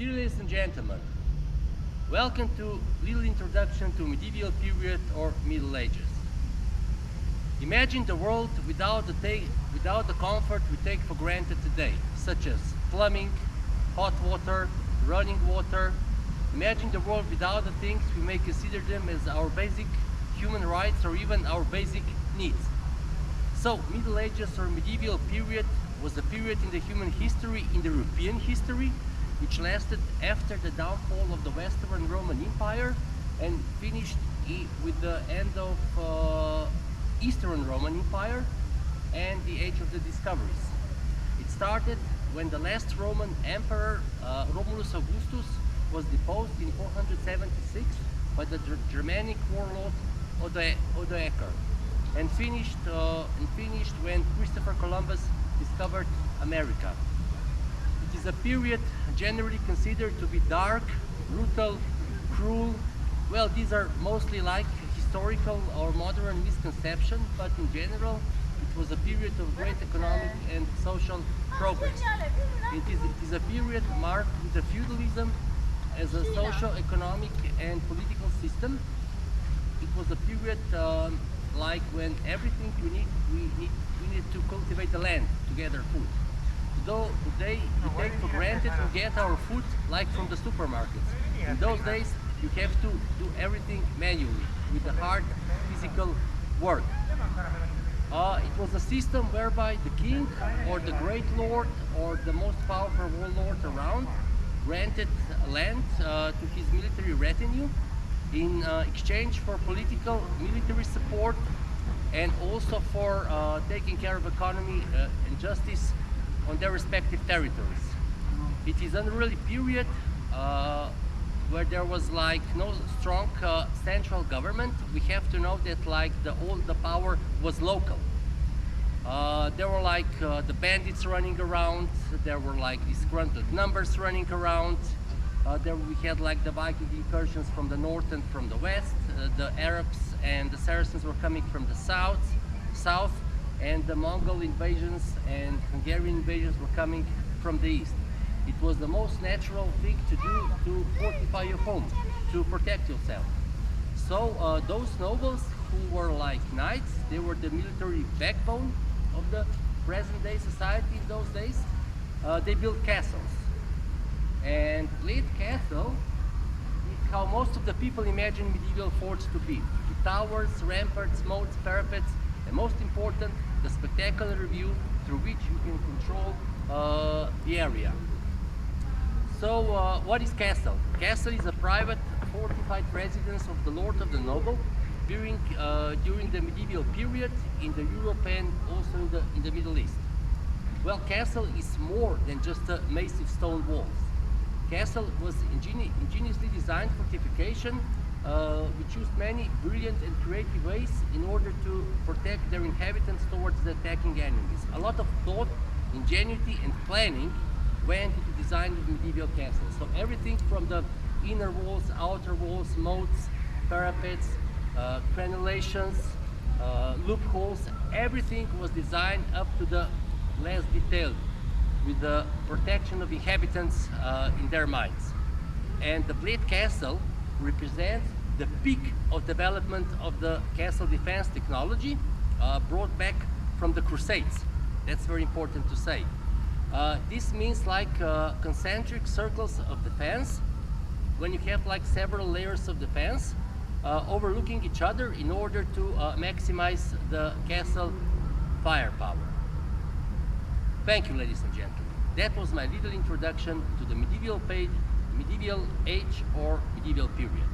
Dear ladies and gentlemen, welcome to little introduction to medieval period or Middle Ages. Imagine the world without the comfort we take for granted today, such as plumbing, hot water, running water. Imagine the world without the things we may consider them as our basic human rights or even our basic needs. So, Middle Ages or medieval period was a period in the human history, in the European history, which lasted after the downfall of the Western Roman Empire and finished with the end of Eastern Roman Empire and the Age of the Discoveries. It started when the last Roman Emperor, Romulus Augustus, was deposed in 476 by the Germanic warlord Odoacer, and finished when Christopher Columbus discovered America. It is a period generally considered to be dark, brutal, cruel. Well, these are mostly like historical or modern misconception, but in general, it was a period of great economic and social progress. It is a period marked with the feudalism as a social, economic, and political system. It was a period like when everything we need to cultivate the land to gather food. Though today we take for granted we get our food like from the supermarkets. In those days you have to do everything manually with the hard physical work. It was a system whereby the king or the great lord or the most powerful warlord around granted land to his military retinue in exchange for political military support and also for taking care of economy and justice on their respective territories. It is an early period where there was like no strong central government. We have to know that like all the power was local. There were like the bandits running around, there were like disgruntled numbers running around, there we had like the Viking incursions from the north and from the west, the Arabs and the Saracens were coming from the south, and the Mongol invasions and Hungarian invasions were coming from the east. It was the most natural thing to do to fortify your home, to protect yourself. So those nobles who were like knights, they were the military backbone of the present day society in those days. They built castles. And Bled Castle is how most of the people imagine medieval forts to be. With towers, ramparts, moats, parapets, and most important, the spectacular view through which you can control the area. So what is castle? Castle is a private fortified residence of the lord of the noble during the medieval period in the Europe and also in the Middle East. Well, castle is more than just a massive stone walls. Castle was ingeniously designed fortification which used many brilliant and creative ways in order to protect their inhabitants towards the attacking enemies. A lot of thought, ingenuity and planning went into the design of medieval castles. So everything from the inner walls, outer walls, moats, parapets, crenulations, loopholes, everything was designed up to the last detail with the protection of inhabitants in their minds. And the Bled Castle represents the peak of development of the castle defense technology brought back from the Crusades. That's very important to say. This means like concentric circles of defense when you have like several layers of defense overlooking each other in order to maximize the castle firepower. Thank you, ladies and gentlemen. That was my little introduction to the medieval age or medieval period.